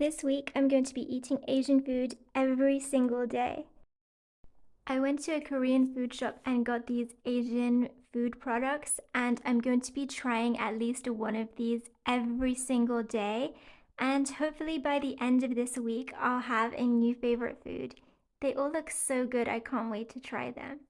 This week, I'm going to be eating Asian food every single day. I went to a Korean food shop and got these Asian food products, and I'm going to be trying at least one of these every single day. And hopefully by the end of this week, I'll have a new favorite food. They all look so good, I can't wait to try them.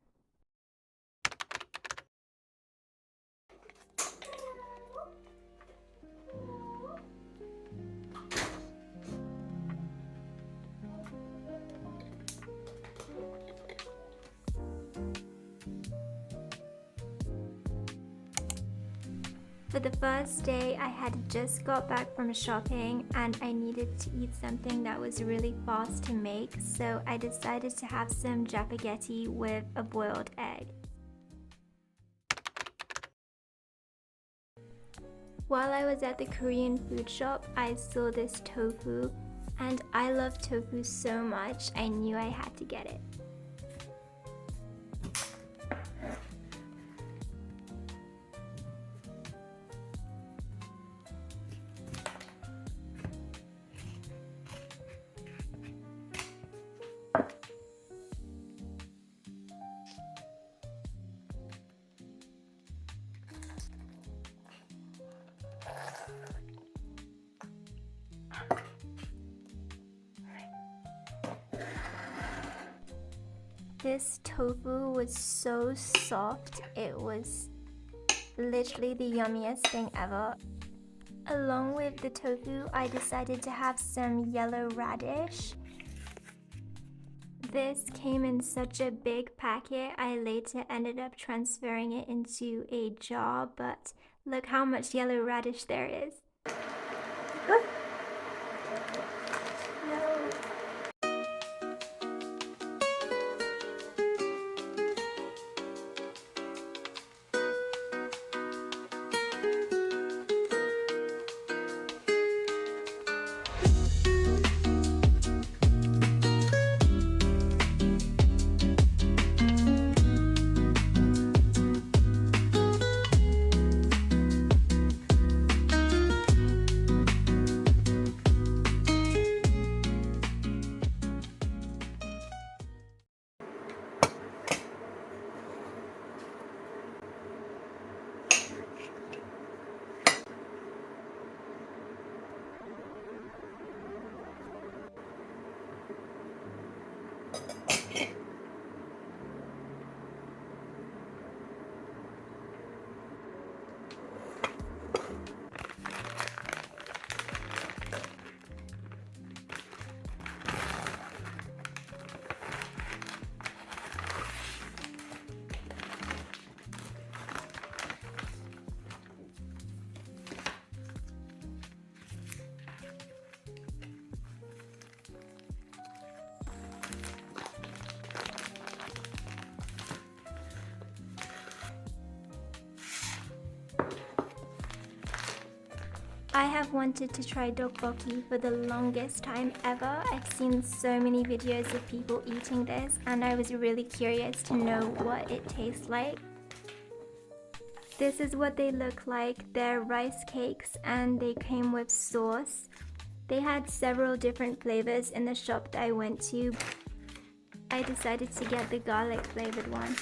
For the first day, I had just got back from shopping and I needed to eat something that was really fast to make, so I decided to have some japaghetti with a boiled egg. While I was at the Korean food shop, I saw this tofu, and I love tofu so much, I knew I had to get it. This tofu was so soft, it was literally the yummiest thing ever. Along with the tofu, I decided to have some yellow radish. This came in such a big packet, I later ended up transferring it into a jar, but look how much yellow radish there is. I have wanted to try tteokbokki for the longest time ever. I've seen so many videos of people eating this and I was really curious to know what it tastes like. This is what they look like. They're rice cakes and they came with sauce. They had several different flavors in the shop that I went to. I decided to get the garlic flavored one.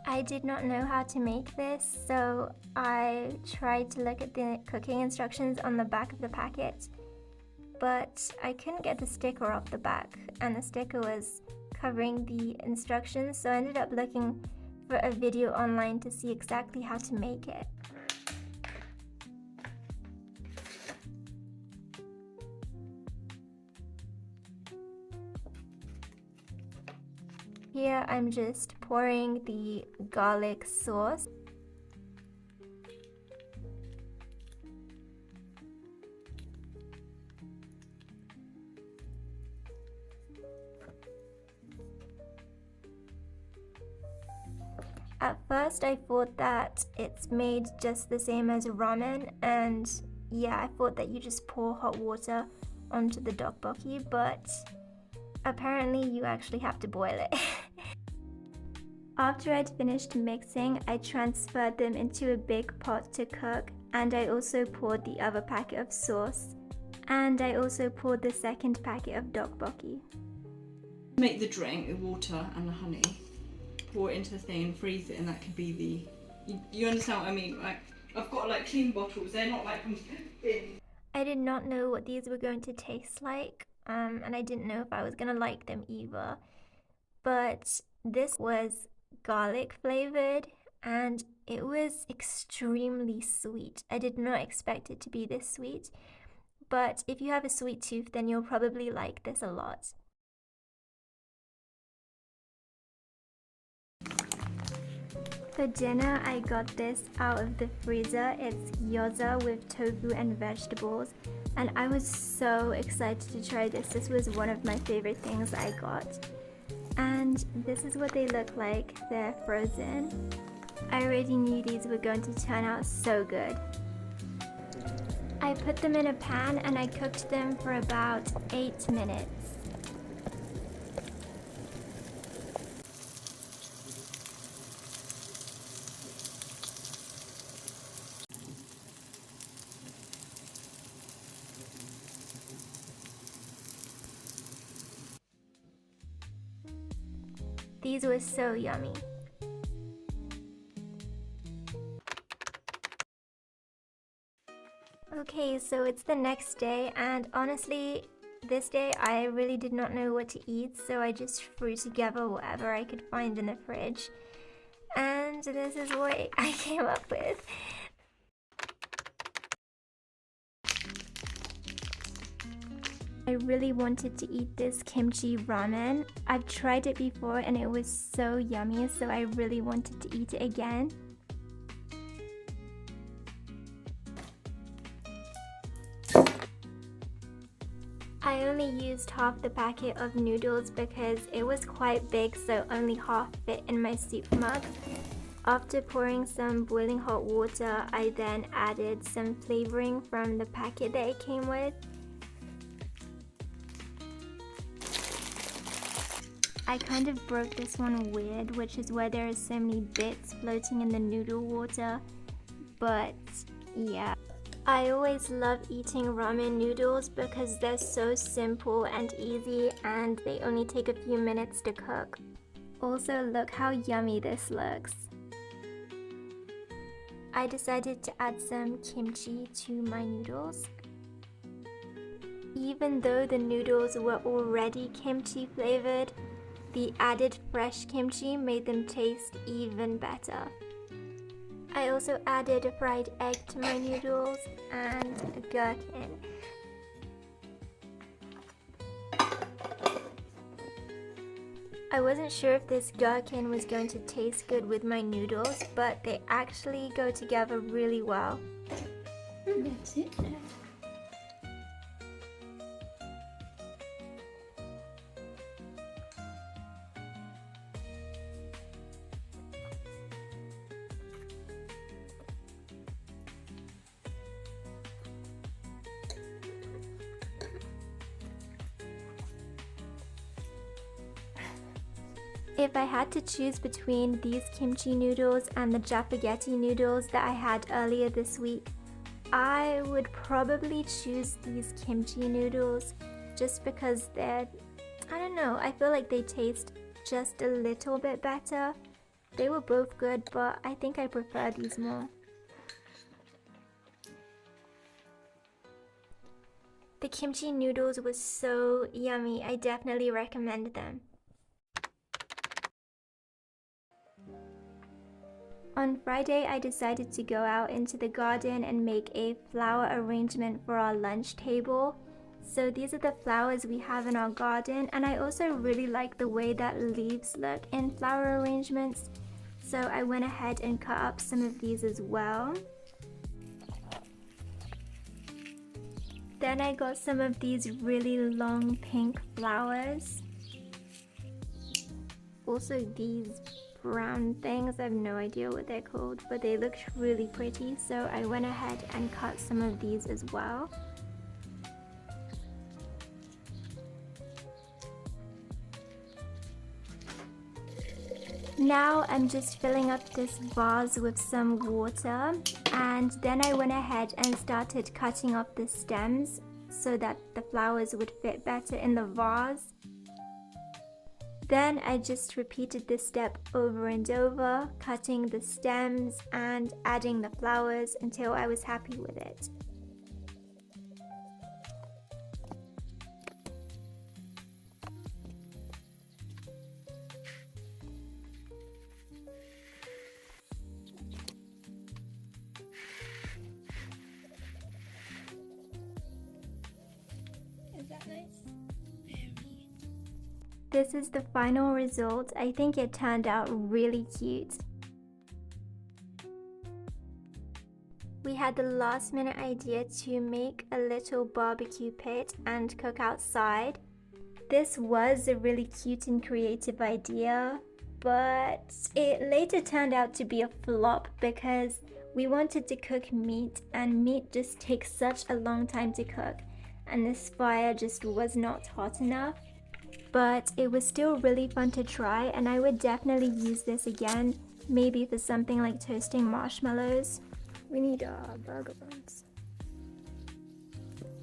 I did not know how to make this, so I tried to look at the cooking instructions on the back of the packet, but I couldn't get the sticker off the back, and the sticker was covering the instructions, so I ended up looking for a video online to see exactly how to make it. Here I'm just pouring the garlic sauce. At first I thought that it's made just the same as ramen, and yeah, I thought that you just pour hot water onto the tteokbokki, but apparently you actually have to boil it. After I'd finished mixing, I transferred them into a big pot to cook, and I also poured the other packet of sauce. And I also poured the second packet of tteokbokki. Make the drink, the water and the honey, pour it into the thing and freeze it, and that could be the... You understand what I mean? Like, I've got like clean bottles, they're not like from bin. I did not know what these were going to taste like, and I didn't know if I was gonna like them either. But this was garlic flavored and it was extremely sweet. I did not expect it to be this sweet, but if you have a sweet tooth, then you'll probably like this a lot. For dinner, I got this out of the freezer. It's gyoza with tofu and vegetables, and I was so excited to try this. This was one of my favorite things I got. And this is what they look like. They're frozen. I already knew these were going to turn out so good. I put them in a pan and I cooked them for about 8 minutes. These were so yummy. Okay, so it's the next day, and honestly, this day I really did not know what to eat, so I just threw together whatever I could find in the fridge. And this is what I came up with. I really wanted to eat this kimchi ramen. I've tried it before and it was so yummy, so I really wanted to eat it again. I only used half the packet of noodles because it was quite big, so only half fit in my soup mug. After pouring some boiling hot water, I then added some flavoring from the packet that it came with. I kind of broke this one weird, which is where there are so many bits floating in the noodle water, but yeah. I always love eating ramen noodles because they're so simple and easy and they only take a few minutes to cook. Also, look how yummy this looks. I decided to add some kimchi to my noodles. Even though the noodles were already kimchi flavored, the added fresh kimchi made them taste even better. I also added a fried egg to my noodles and a gherkin. I wasn't sure if this gherkin was going to taste good with my noodles, but they actually go together really well. That's it. If I had to choose between these kimchi noodles and the Japaghetti noodles that I had earlier this week, I would probably choose these kimchi noodles just because they're, I don't know, I feel like they taste just a little bit better. They were both good, but I think I prefer these more. The kimchi noodles were so yummy. I definitely recommend them. On Friday, I decided to go out into the garden and make a flower arrangement for our lunch table. So these are the flowers we have in our garden, and I also really like the way that leaves look in flower arrangements. So I went ahead and cut up some of these as well. Then I got some of these really long pink flowers. Also these brown things, I have no idea what they're called, but they looked really pretty, so I went ahead and cut some of these as well. Now I'm just filling up this vase with some water, and then I went ahead and started cutting off the stems. so that the flowers would fit better in the vase. Then I just repeated this step over and over, cutting the stems and adding the flowers until I was happy with it. Is that nice? This is the final result. I think it turned out really cute. We had the last minute idea to make a little barbecue pit and cook outside. This was a really cute and creative idea, but it later turned out to be a flop because we wanted to cook meat, and meat just takes such a long time to cook, and this fire just was not hot enough. But it was still really fun to try, and I would definitely use this again, maybe for something like toasting marshmallows. We need burger buns.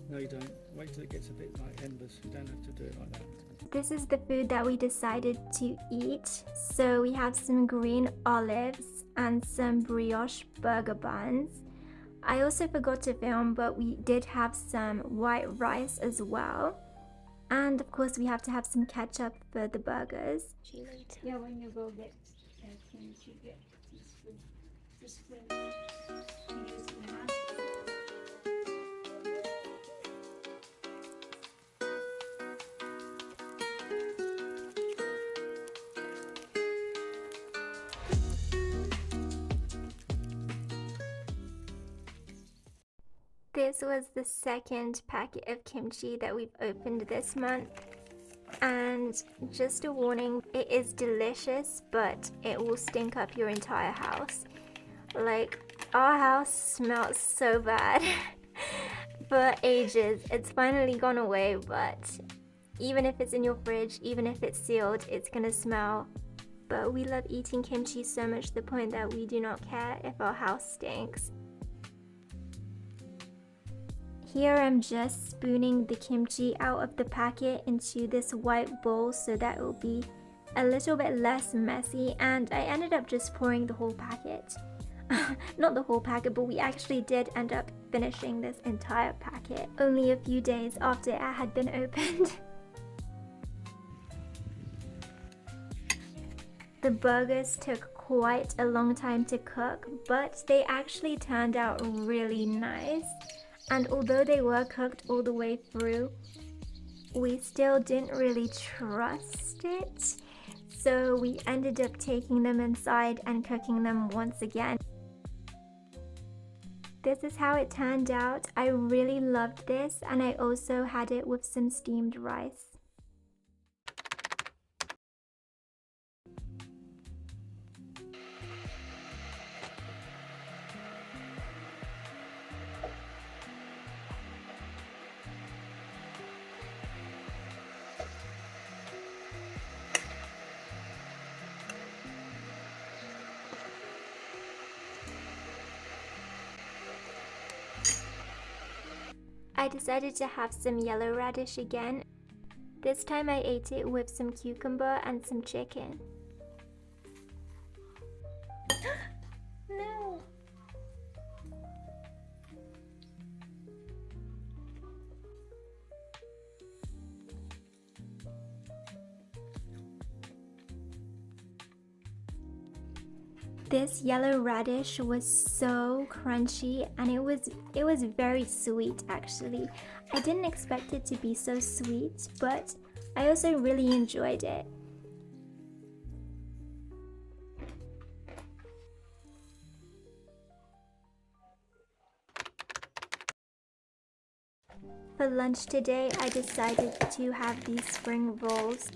No, you don't. Wait till it gets a bit like embers. You don't have to do it like that. This is the food that we decided to eat. So we have some green olives and some brioche burger buns. I also forgot to film, but we did have some white rice as well. And of course we have to have some ketchup for the burgers. See you later. Yeah, when you go get things, you get this food. This was the second packet of kimchi that we've opened this month. And just a warning, it is delicious, but it will stink up your entire house. Like, our house smells so bad for ages. It's finally gone away, but even if it's in your fridge, even if it's sealed, it's gonna smell. But we love eating kimchi so much to the point that we do not care if our house stinks. Here I'm just spooning the kimchi out of the packet into this white bowl so that it will be a little bit less messy, and I ended up just pouring the whole packet. Not the whole packet, but we actually did end up finishing this entire packet only a few days after it had been opened. The burgers took quite a long time to cook, but they actually turned out really nice. And although they were cooked all the way through, we still didn't really trust it. So we ended up taking them inside and cooking them once again. This is how it turned out. I really loved this, and I also had it with some steamed rice. I decided to have some yellow radish again. This time I ate it with some cucumber and some chicken. No! This yellow radish was so crunchy, and it was very sweet actually. I didn't expect it to be so sweet, but I also really enjoyed it. For lunch today, I decided to have these spring rolls.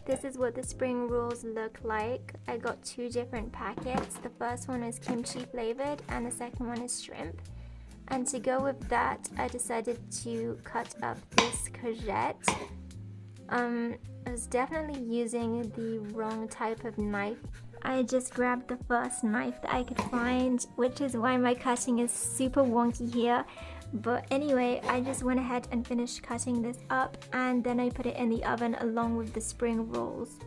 This is what the spring rolls look like. I got two different packets. The first one is kimchi flavored and the second one is shrimp. And to go with that, I decided to cut up this courgette. I was definitely using the wrong type of knife. I just grabbed the first knife that I could find, which is why my cutting is super wonky here. But anyway, I just went ahead and finished cutting this up, and then I put it in the oven along with the spring rolls.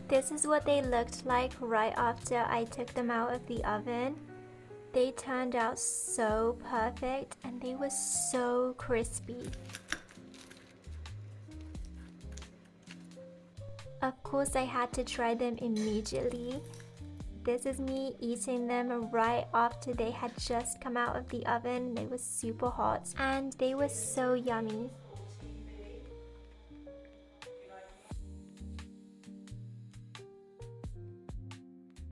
This is what they looked like right after I took them out of the oven. They turned out so perfect and they were so crispy. Of course, I had to try them immediately. This is me eating them right after they had just come out of the oven. They were super hot and they were so yummy.